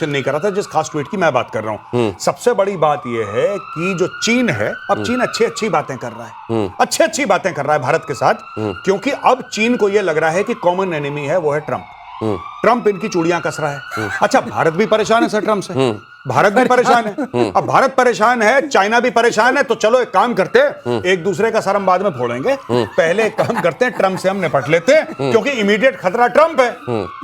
नहीं कर रहा था, जिस खास ट्वीट की मैं बात कर रहा हूं। सबसे बड़ी बात यह है कि जो चीन है, अब चीन अच्छी अच्छी बातें कर रहा है, अच्छी अच्छी बातें कर रहा है भारत के साथ, क्योंकि अब चीन को यह लग रहा है कि कॉमन एनिमी है वो है ट्रंप। ट्रंप इनकी चूड़ियां कस रहा है। अच्छा, भारत भी परेशान है सर ट्रंप से, भारत भी परेशान है। अब भारत परेशान है, चाइना भी परेशान है, तो चलो एक काम करते हैं, एक दूसरे का सर हम बाद में फोड़ेंगे, पहले एक काम करते हैं, ट्रंप से हम निपट लेते हैं, क्योंकि इमीडिएट खतरा ट्रंप है।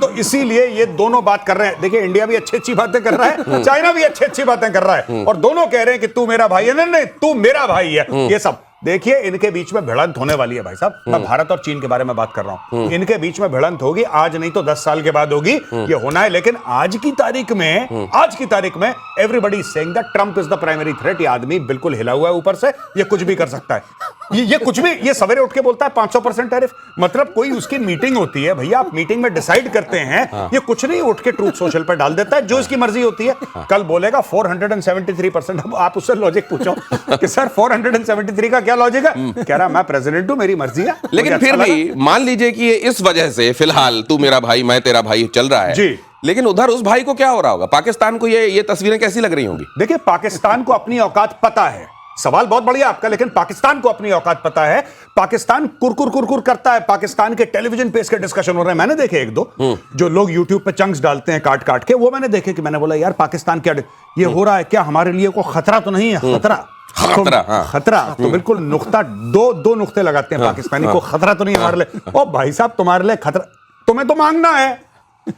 तो इसीलिए ये दोनों बात कर रहे हैं। देखिए, इंडिया भी अच्छी अच्छी बातें कर रहा है, चाइना भी अच्छी अच्छी बातें कर रहा है, और दोनों कह रहे हैं कि तू मेरा भाई है। नहीं नहीं, तू मेरा भाई है। ये सब देखिए, इनके बीच में भिड़ंत होने वाली है भाई साहब। मैं भारत और चीन के बारे में बात कर रहा हूं। इनके बीच में भिड़ंत होगी, आज नहीं तो 10 साल के बाद होगी, ये होना है। लेकिन आज की तारीख में everybody is saying that Trump is the primary threat. ये आदमी बिल्कुल हिला हुआ है ऊपर से, ये कुछ भी कर सकता है। ये कुछ भी, ये सवेरे उठ के बोलता है 500% टैरिफ। मतलब कोई उसकी मीटिंग होती है, भैया आप मीटिंग में डिसाइड करते हैं, ये कुछ नहीं उठ के ट्रूथ सोशल पर डाल देता है, जो इसकी मर्जी होती है। कल बोलेगा 473%। अब आप उससे लॉजिक पूछो कि सर 473 का क्या लॉजिक है? कह रहा मैं प्रेसिडेंट हूं, मेरी मर्जी है। लेकिन फिर भी मान लीजिए कि इस वजह से फिलहाल तू मेरा भाई मैं तेरा भाई चल रहा है जी, लेकिन उधर उस भाई को क्या हो रहा होगा? पाकिस्तान को ये तस्वीरें कैसी लग रही होंगी? देखिए, पाकिस्तान को अपनी औकात पता है। सवाल बहुत बढ़िया आपका, लेकिन पाकिस्तान को अपनी औकात पता है। पाकिस्तान कुरकुर करता है। पाकिस्तान के टेलीविजन पे इसके डिस्कशन हो रहे हैं, मैंने देखे एक दो, जो लोग यूट्यूब पे चंक्स डालते हैं काट काट के, वो मैंने देखे कि मैंने बोला यार पाकिस्तान क्या ये हो रहा है, क्या हमारे लिए कोई खतरा तो नहीं है? खतरा तो बिल्कुल नुक्ता, दो नुक्ते लगाते हैं पाकिस्तानी को, खतरा तो नहीं हमारे लिए। ओ भाई साहब, तुम्हारे लिए खतरा, तुम्हें तो मांगना है,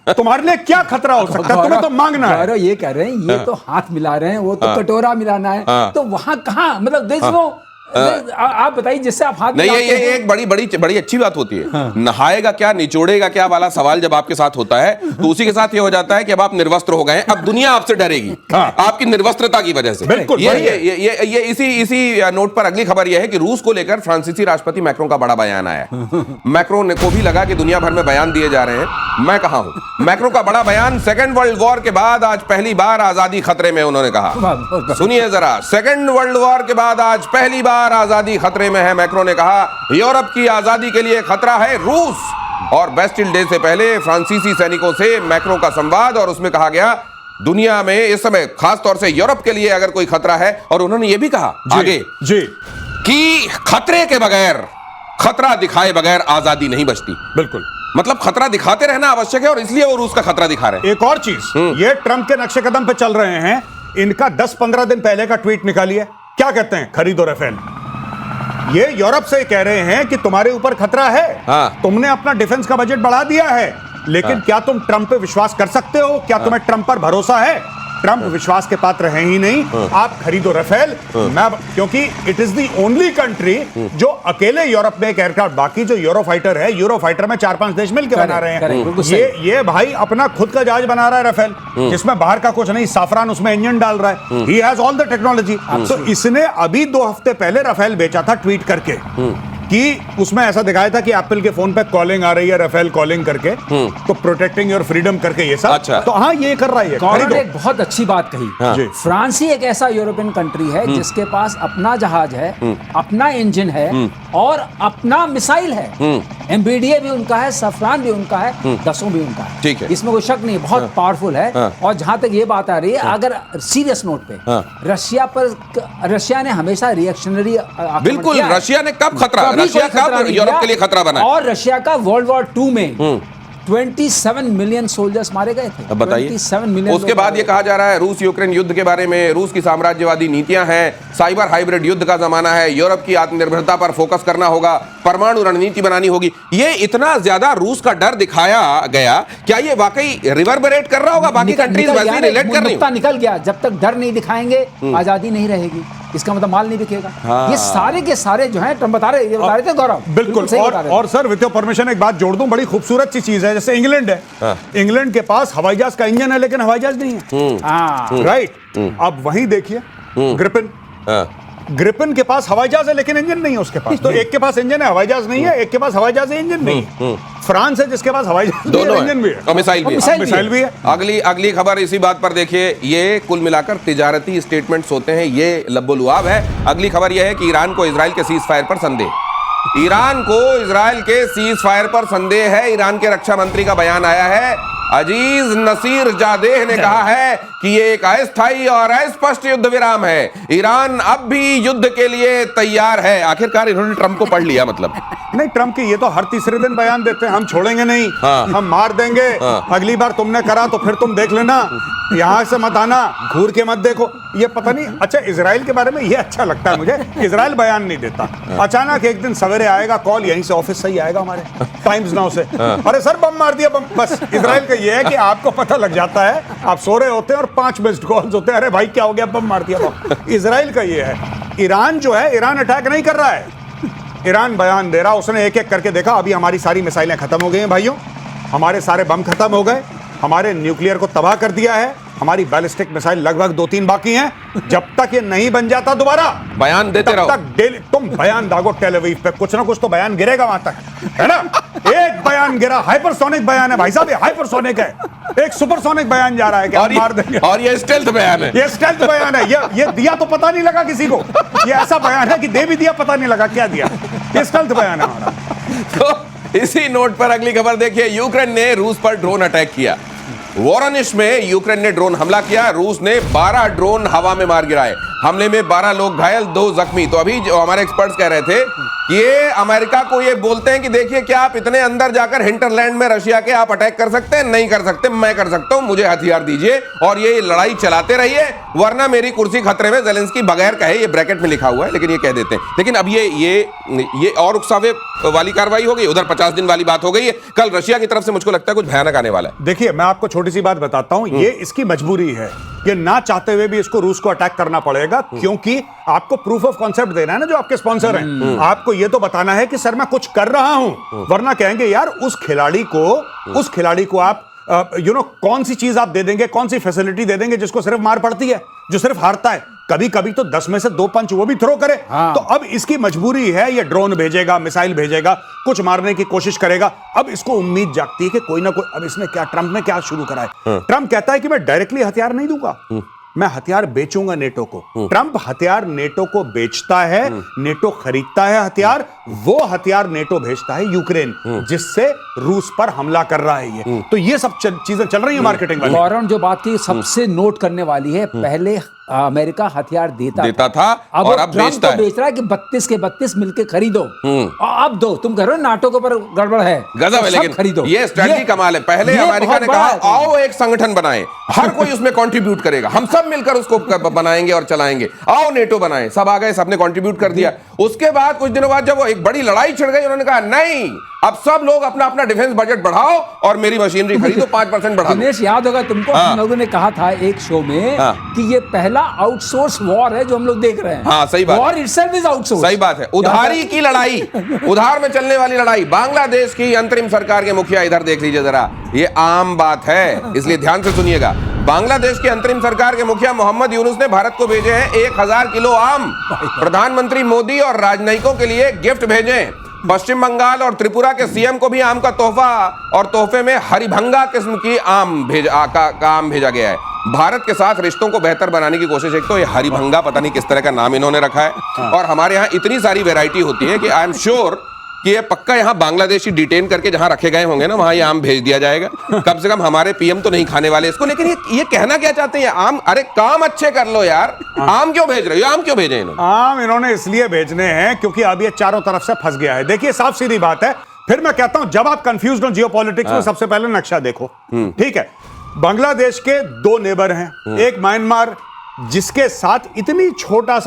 तुम्हारे लिए क्या खतरा हो सकता है? तुम्हें तो मांगना है। ये कह रहे हैं, ये तो हाथ मिला रहे हैं, वो तो कटोरा मिलाना है, तो वहां कहां, मतलब देखो आप बताइए, जिससे आप हाथ नहीं, ये एक बड़ी अच्छी बात होती है। नहाएगा क्या, निचोड़ेगा क्या वाला सवाल जब आपके साथ होता है, तो उसी के साथ ये हो जाता है कि अब आप निर्वस्त्र हो गए, अब दुनिया आपसे डरेगी आपकी निर्वस्त्रता की वजह से। बिल्कुल। ये इसी नोट पर अगली खबर यह है कि रूस को लेकर फ्रांसीसी राष्ट्रपति मैक्रों का बड़ा बयान आया। मैक्रों ने को भी लगा कि दुनिया भर में बयान दिए जा रहे हैं, मैं कहां हूं। मैक्रों का बड़ा बयान, सेकेंड वर्ल्ड वॉर के बाद आज पहली बार आजादी खतरे में, उन्होंने कहा। सुनिए जरा, सेकेंड वर्ल्ड वॉर के बाद आज पहली बार आजादी खतरे में है। मैक्रों ने कहा यूरोप की आजादी के लिए खतरा है रूस। और बेस्टिल डे से पहले फ्रांसीसी सैनिकों से मैक्रों का संवाद, और उसमें कहा गया दुनिया में इस समय खास तौर से यूरोप के लिए अगर कोई खतरा है, और उन्होंने यह भी कहा आगे कि खतरे के बगैर, खतरा दिखाए बगैर आजादी नहीं बचती। बिल्कुल, मतलब खतरा दिखाते रहना आवश्यक है, और इसलिए वो रूस का खतरा दिखा रहे हैं। एक और चीज, ये ट्रंप के नक्शे कदम पे चल रहे हैं। इनका 10-15 दिन पहले का ट्वीट निकालिए, क्या कहते हैं? खरीदो राफेल। ये यूरोप से कह रहे हैं कि तुम्हारे ऊपर खतरा है, तुमने अपना डिफेंस का बजट बढ़ा दिया है, लेकिन क्या तुम ट्रंप पे विश्वास कर सकते हो? क्या तुम्हें ट्रंप पर भरोसा है? ट्रंप विश्वास के पात्र हैं ही नहीं। आप खरीदो राफेल, क्योंकि it is the only country जो अकेले यूरोप में एक एयरक्राफ्ट, बाकी जो यूरो फाइटर है, यूरो फाइटर में 4-5 देश मिलकर बना रहे हैं। ये भाई अपना खुद का जहाज बना रहा है राफेल, जिसमें बाहर का कुछ नहीं, साफरान उसमें इंजन डाल रहा है। He has all the technology. तो इसने अभी 2 हफ्ते पहले राफेल बेचा था, ट्वीट करके कि उसमें ऐसा दिखाया था कि एप्पल के फोन पे कॉलिंग आ रही है, राफेल कॉलिंग करके, तो प्रोटेक्टिंग योर फ्रीडम करके ये सब। अच्छा। तो हाँ, ये कर रहा है। कॉर्नर एक बहुत अच्छी बात कही। फ्रांस ही एक ऐसा यूरोपियन कंट्री है जिसके पास अपना जहाज है, अपना इंजन है, और अपना मिसाइल है। एमबीडीए भी उनका है, सफरान भी उनका है, दसों भी उनका है। ठीक है, इसमें कोई शक नहीं, बहुत पावरफुल है। और जहां तक ये बात आ रही है, अगर सीरियस नोट पे रशिया ने हमेशा रिएक्शनरी, बिल्कुल, रशिया ने कब खतरा, रशिया कब यूरोप के लिए खतरा बना, और रशिया का वर्ल्ड वॉर 2 में 27 मिलियन सोल्जर्स मारे गए थे। अब बताइए, 27 मिलियन। उसके बाद ये कहा जा रहा है रूस यूक्रेन युद्ध के बारे में, रूस की साम्राज्यवादी नीतियां हैं, साइबर हाइब्रिड युद्ध का जमाना है, यूरोप की आत्मनिर्भरता पर फोकस करना होगा, परमाणु रणनीति बनानी होगी। ये इतना ज्यादा रूस का डर दिखाया गया, क्या ये वाकई रिवर्बरेट कर रहा होगा बाकी कंट्रीज वैसे रिलेट कर रही हैं? निकल गया, जब तक डर नहीं दिखाएंगे आजादी नहीं रहेगी, इसका मतलब माल नहीं बिकेगा। ये सारे के सारे जो है ट्रंप बता रहे थे गौरव। बिल्कुल। और सर, विद योर परमिशन एक बात जोड़ दूं, बड़ी खूबसूरत सी चीज है। जैसे इंग्लैंड है, इंग्लैंड के पास हवाई जहाज का इंजन है, लेकिन हवाई जहाज नहीं है। राइट। अब वहीं देखिए ग्रिपिन के पास हवाई जहाज है, लेकिन इंजन नहीं है उसके पास। तो एक के पास इंजन है, हवाई जहाज नहीं है, एक के पास हवाई जहाज है, इंजन नहीं है। फ्रांस है जिसके पास हवाई जहाज दोनों है, इंजन भी है, और मिसाइल भी है। अगली खबर इसी बात पर देखिए, ये कुल मिलाकर तिजारती स्टेटमेंट्स होते हैं, ये लब्बो-लुआब है। अगली खबर यह है कि ईरान को इजराइल के सीज फायर पर संदेह। ईरान को इजराइल के सीज फायर पर संदेह है। ईरान के रक्षा मंत्री का बयान आया है अजीज नसीर जादेह ने कहा है कि ये एक अस्थायी और अस्पष्ट युद्ध विराम है। ईरान अब भी युद्ध के लिए तैयार है। आखिरकार इन्होंने ट्रंप को पढ़ लिया मतलब। नहीं, ट्रंप की ये तो हर तीसरे दिन बयान देते हैं, हम छोड़ेंगे नहीं, हम मार देंगे, अगली बार तुमने करा तो फिर तुम देख लेना, यहां से मत आना, घूर के मत देखो। ये पता नहीं, अच्छा इजराइल के बारे में ये अच्छा लगता है मुझे, इजराइल बयान नहीं देता, अचानक एक दिन सवेरे आएगा कॉल, यहीं से ऑफिस से ही आएगा हमारे टाइम्स नाउ से, अरे सर बम मार दिया बम। बस इजराइल का ये है कि आपको पता लग जाता है, आप सो रहे होते हैं और 5 मिस्ड कॉल्स होते हैं, अरे भाई क्या हो गया, बम मार दिया बम। इजराइल का ये है। ईरान जो है, ईरान अटैक नहीं कर रहा है, ईरान बयान दे रहा, उसने एक एक करके देखा, अभी हमारी सारी मिसाइलें खत्म हो गई हैं भाइयों, हमारे सारे बम खत्म हो गए, हमारे न्यूक्लियर को तबाह कर दिया है, हमारी बैलिस्टिक मिसाइल लगभग 2-3 बाकी हैं, जब तक ये नहीं बन जाता दोबारा बयान देते रहो, तब तक तुम बयान दागो टेल अवीव पे, कुछ ना कुछ तो बयान गिरेगा वहां तक, है ना। एक बयान गिरा, हाइपरसोनिक बयान है भाई साहब, ये हाइपरसोनिक है, एक सुपरसोनिक बयान जा रहा है कि हम मार देंगे, और ये स्टेल्थ बयान है, ये स्टेल्थ बयान है, ये दिया तो पता नहीं लगा किसी को, ये ऐसा बयान है कि दे भी दिया पता नहीं लगा क्या दिया, ये स्टेल्थ बयान है हमारा। तो इसी नोट पर अगली खबर देखिए, यूक्रेन ने रूस पर ड्रोन अटैक किया। वोरोनिश में यूक्रेन ने ड्रोन हमला किया, रूस ने 12 ड्रोन हवा में मार गिराए। हमले में 12 लोग घायल, 2 जख्मी। तो अभी जो हमारे एक्सपर्ट्स कह रहे थे कि ये अमेरिका को ये बोलते हैं कि देखिए क्या आप इतने अंदर जाकर हिंटरलैंड में रशिया के आप अटैक कर सकते हैं? नहीं कर सकते, मैं कर सकता हूं, मुझे हथियार दीजिए और ये लड़ाई चलाते रहिए, वरना मेरी कुर्सी खतरे में। ज़ेलेंस्की बगैर कहे, ये ब्रैकेट में लिखा हुआ है लेकिन ये कह देते हैं। लेकिन अब ये और उकसावे वाली कार्रवाई हो गई, उधर 50 दिन वाली बात हो गई है। कल रशिया की तरफ से मुझको लगता है कुछ भयानक आने वाला है। देखिए मैं आपको छोटी सी बात बताता हूं, ये इसकी मजबूरी है, ये ना चाहते हुए भी इसको रूस को अटैक करना पड़ेगा, क्योंकि आपको प्रूफ ऑफ कॉन्सेप्ट देना है ना, जो आपके स्पॉन्सर हैं, आपको ये तो बताना है कि सर मैं कुछ कर रहा हूं, वरना कहेंगे यार उस खिलाड़ी को आप कौन सी चीज आप दे देंगे, कौन सी फैसिलिटी दे देंगे जिसको सिर्फ मार पड़ती है, जो सिर्फ हारता है, कभी कभी तो 10 में से 2 पंच वो भी थ्रो करे। तो अब इसकी मजबूरी है, ये ड्रोन भेजेगा, मिसाइल भेजेगा, कुछ मारने की कोशिश करेगा। अब इसको उम्मीद जागती है कि कोई ना कोई, अब इसने क्या, ट्रंप ने क्या शुरू करा है, ट्रंप कहता है कि मैं डायरेक्टली हथियार नहीं दूंगा, मैं हथियार बेचूंगा नेटो को। ट्रंप हथियार नेटो को बेचता है, नेटो खरीदता है हथियार, वो हथियार नेटो भेजता है यूक्रेन, जिससे रूस पर हमला कर रहा है ये। तो ये सब चीजें चल रही है मार्केटिंग वाली। गौरव जो बात की सबसे नोट करने वाली है, पहले अमेरिका हथियार देता था और अब ट्रंप तो बेच रहा है कि 32 के 32 मिलकर खरीदो, और अब दो। तुम कह रहे हो नाटो के ऊपर गड़बड़ है, गजब है, लेकिन खरीदो। ये स्ट्रेटजी कमाल है। पहले अमेरिका ने कहा आओ एक संगठन बनाएं, हर कोई उसमें कंट्रीब्यूट करेगा, हम सब मिलकर उसको बनाएंगे और चलाएंगे, आओ नेटो बनाएं। सब आ गए, सबने कंट्रीब्यूट कर दिया। उसके बाद कुछ दिनों बाद जब वो एक बड़ी लड़ाई छिड़ गई, उन्होंने कहा नहीं, अब सब लोग अपना अपना डिफेंस बजट बढ़ाओ और मेरी मशीनरी खरीदो, 5% बढ़ा दो। दिनेश याद होगा तुमको, हम लोगों ने कहा था एक शो में कि ये पहला आउटसोर्स वॉर है जो हम लोग देख रहे हैं। हाँ सही बात, वॉर इटसेल्फ इज आउटसोर्स। सही बात है, उधारी की लड़ाई, उधार में चलने वाली लड़ाई। बांग्लादेश की अंतरिम सरकार के मुखिया, इधर देख लीजिए जरा, ये आम बात है, इसलिए ध्यान से सुनिएगा। बांग्लादेश की अंतरिम सरकार के मुखिया मोहम्मद यूनुस ने भारत को भेजे हैं 1000 किलो आम। प्रधानमंत्री मोदी और राजनयिकों के लिए गिफ्ट भेजे। पश्चिम बंगाल और त्रिपुरा के सीएम को भी आम का तोहफा, और तोहफे में हरिभंगा किस्म की आम भेजा गया है। भारत के साथ रिश्तों को बेहतर बनाने की कोशिश। एक तो ये हरिभंगा पता नहीं किस तरह का नाम इन्होंने रखा है, और हमारे यहाँ इतनी सारी वैरायटी होती है कि आई एम श्योर कि ये पक्का यहाँ बांग्लादेशी डिटेन करके जहां रखे गए होंगे ना, वहां ये आम भेज दिया जाएगा। कम से कम हमारे पीएम तो नहीं खाने वाले इसको। लेकिन ये कहना क्या चाहते हैं? आम, अरे काम अच्छे कर लो यार, आम क्यों भेज रहे हो? आम क्यों भेजे इन्होंने? आम इन्होंने इसलिए भेजने हैं क्योंकि अब ये चारों तरफ से फंस गया है। देखिए साफ सीधी बात है, फिर मैं कहता हूं जब आप कंफ्यूज्ड हो जियोपॉलिटिक्स में, सबसे पहले नक्शा देखो, ठीक है। बांग्लादेश के 2 नेबर हैं, एक म्यांमार जिसके साथ इतनी छोटा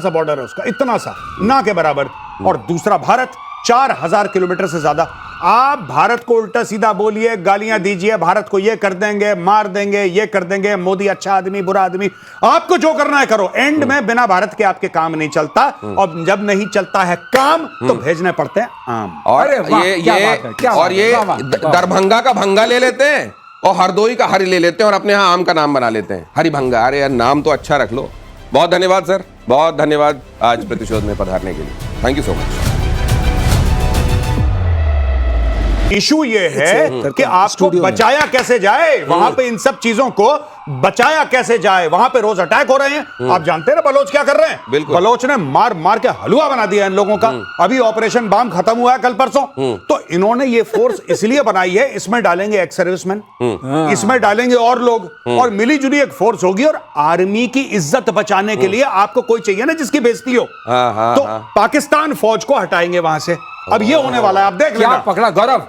सा बॉर्डर है उसका, इतना सा ना के बराबर, और दूसरा भारत 4000 किलोमीटर से ज्यादा। आप भारत को उल्टा सीधा बोलिए, गालियां दीजिए, भारत को ये कर देंगे, मार देंगे, ये कर देंगे, मोदी अच्छा आदमी बुरा आदमी, आपको जो करना है करो, एंड में बिना भारत के आपके काम नहीं चलता, और जब नहीं चलता है काम तो भेजने पड़ते हैं आम। और ये दरभंगा का भंगा ले लेते हैं और हरदोई का हरी ले लेते हैं और अपने यहाँ आम का नाम बना लेते हैं, हरिभंगा। अरे यार नाम तो अच्छा रख लो। बहुत धन्यवाद सर, बहुत धन्यवाद आज प्रतिशोध में पधारने के लिए। Thank you so much. Issue ये है कि आपको बचाया कैसे जाए, वहां पे इन सब चीजों को बचाया कैसे जाए। वहां पे रोज अटैक हो रहे हैं। आप जानते हैं ना बलोच क्या कर रहे हैं? बिल्कुल। बलोच ने मार मार के हलवा बना दिया इन लोगों का। अभी ऑपरेशन बाम खत्म हुआ है कल परसों। तो इन्होंने ये फोर्स इसलिए बनाई है, इसमें डालेंगे एक्स सर्विसमैन, इसमें डालेंगे और लोग, और मिली जुली एक फोर्स होगी। और आर्मी की इज्जत बचाने के लिए आपको कोई चाहिए ना जिसकी बेइज्जती हो। तो पाकिस्तान फौज को हटाएंगे वहां से। अब ये होने वाला है, आप देख क्या लेना। पकड़ा गौरव,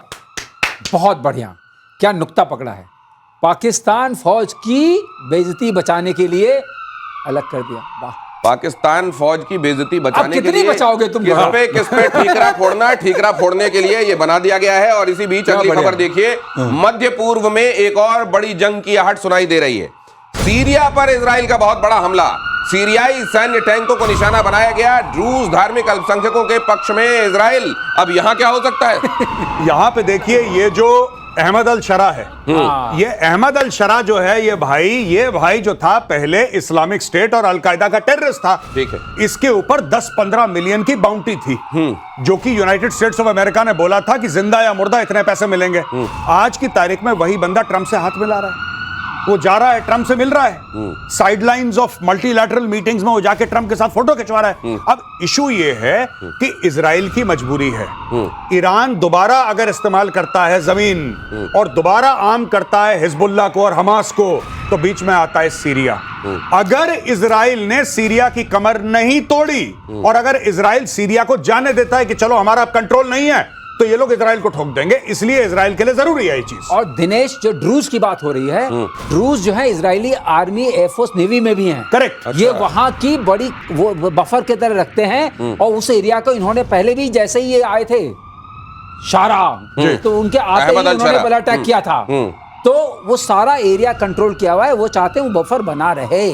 बहुत बढ़िया, क्या नुक्ता पकड़ा है। पाकिस्तान फौज की बेइज्जती बचाने के लिए अलग कर दिया। वाह, पाकिस्तान फौज की बेइज्जती बचाने के कितनी लिए बचाओगे तुम? किस पे ठीकरा फोड़ना, ठीकरा फोड़ने के लिए ये बना दिया गया है। और इसी बीच अगली खबर देखिए, मध्य पूर्व में एक और बड़ी जंग की आहट सुनाई दे रही है। सीरिया पर इजराइल का बहुत बड़ा हमला, सीरियाई सैन्य टैंकों को निशाना बनाया गया। रूस धार्मिक अल्पसंख्यकों के पक्ष में इजराइल। अब यहां क्या हो सकता है? यहां पे देखिए, ये जो अहमद अल शरा है, ये अहमद अल शरा जो है, ये भाई जो था पहले इस्लामिक स्टेट और अलकायदा का टेररिस्ट था। ठीक है। इसके ऊपर 10-15 मिलियन की बाउंटी थी, जो कि यूनाइटेड स्टेट्स ऑफ अमेरिका ने बोला था कि जिंदा या मुर्दा इतने पैसे मिलेंगे। आज की तारीख में वही बंदा ट्रंप से हाथ मिला रहा है। वो जा रहा है, ट्रंप से मिल रहा है, साइडलाइंस ऑफ मल्टीलैटरल मीटिंग्स में वो जाके ट्रंप के साथ फोटो खिंचवा रहा है। अब इशू ये है कि इजराइल की मजबूरी है। ईरान दोबारा अगर इस्तेमाल करता है जमीन और दोबारा आर्म करता है हिजबुल्लाह को और हमास को, तो बीच में आता है सीरिया। अगर इजराइल ने सीरिया की कमर नहीं तोड़ी और अगर इजराइल सीरिया को जाने देता है कि चलो हमारा अब कंट्रोल नहीं है, तो ये लोग इजराइल को ठोक देंगे। इसलिए इजराइल के लिए जरूरी है ये चीज। और दिनेश, जो ड्रूज की बात हो रही है, ड्रूज जो है इजरायली आर्मी, एयरफोर्स, नेवी में भी हैं। करेक्ट। ये वहां की बड़ी वो बफर के तरह रखते हैं। और उस एरिया को इन्होंने पहले भी, जैसे ही ये आए थे शारा, तो उनके आते ही उन्होंने पहला अटैक किया था। तो वो सारा एरिया कंट्रोल किया हुआ है। वो चाहते हैं वो बफर बना रहे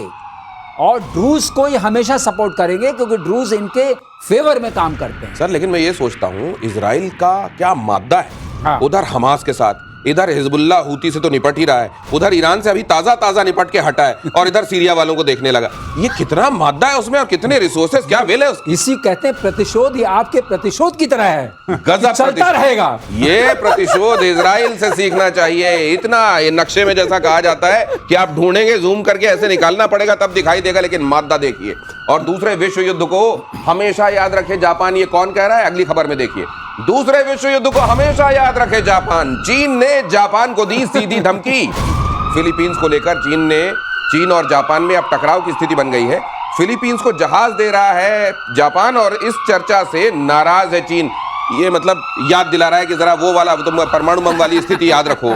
और ड्रूज को ये हमेशा सपोर्ट करेंगे क्योंकि ड्रूज इनके फेवर में काम करते हैं। सर, लेकिन मैं ये सोचता हूं, इजराइल का क्या मादा है। हाँ। उधर हमास के साथ, इधर हिजबुल्लाह हूती से तो निपट ही रहा है, उधर ईरान से अभी ताजा निपट के हटा है, और इधर सीरिया वालों को देखने लगा। ये कितना मादा है उसमें और कितने रिसोर्सेज, क्या वेल है उसकी। इसी कहते हैं प्रतिशोध, ये आपके प्रतिशोध की तरह है, गजब चलता प्रतिशोध। रहेगा। ये प्रतिशोध इजराइल से सीखना चाहिए। इतना ये नक्शे में जैसा कहा जाता है कि आप ढूंढेंगे, जूम करके ऐसे निकालना पड़ेगा तब दिखाई देगा, लेकिन मादा देखिए। और दूसरे विश्व युद्ध को हमेशा याद रखे जापान। ये कौन कह रहा है? अगली खबर में देखिए। दूसरे विश्व युद्ध को हमेशा याद रखे जापान। चीन ने जापान को दी सीधी धमकी। फिलीपींस को लेकर चीन और जापान में अब टकराव की स्थिति बन गई है। फिलीपींस को जहाज दे रहा है जापान और इस चर्चा से नाराज है चीन। ये मतलब याद दिला रहा है कि जरा वो वाला, तुम परमाणु बम वाली स्थिति याद रखो।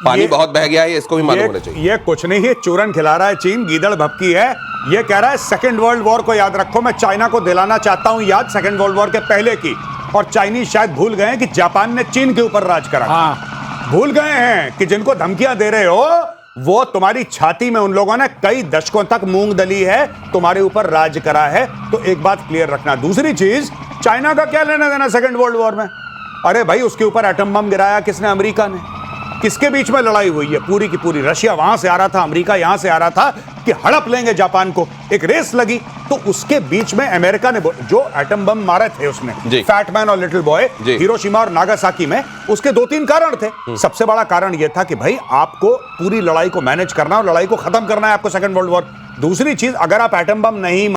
पानी बहुत बह गया है, इसको भी मालूम होना चाहिए। ये कुछ नहीं है, चूरन खिला रहा है चीन, गीदड़ भपकी है। ये कह रहा है सेकेंड वर्ल्ड वॉर को याद रखो। मैं चाइना को दिलाना चाहता हूं याद सेकेंड वर्ल्ड वॉर के पहले की। और चाइनीज शायद भूल गए हैं कि जापान ने चीन के ऊपर राज करा। भूल गए हैं कि जिनको धमकियां दे रहे हो वो तुम्हारी छाती में उन लोगों ने कई दशकों तक मूंग दली है, तुम्हारे ऊपर राज करा है। तो एक बात क्लियर रखना। दूसरी चीज, चाइना का क्या लेना देना सेकेंड वर्ल्ड वॉर में? अरे भाई, उसके ऊपर एटम बम गिराया किसने? अमेरिका ने। किसके बीच में लड़ाई हुई है? पूरी की पूरी रशिया वहां से आ रहा था, अमेरिका यहां से आ रहा था कि हड़प लेंगे जापान को। एक रेस लगी, तो उसके बीच में अमेरिका ने जो एटम बम मारे थे उसमें, फैटमैन और लिटिल बॉय, हिरोशिमा और नागासाकी में, उसके 2-3 कारण थे। सबसे बड़ा कारण यह था कि भाई आपको पूरी लड़ाई को मैनेज करना और लड़ाई को खत्म करना है आपको, सेकेंड वर्ल्ड वॉर। दूसरी चीज, अगर आप एटम बम नहीं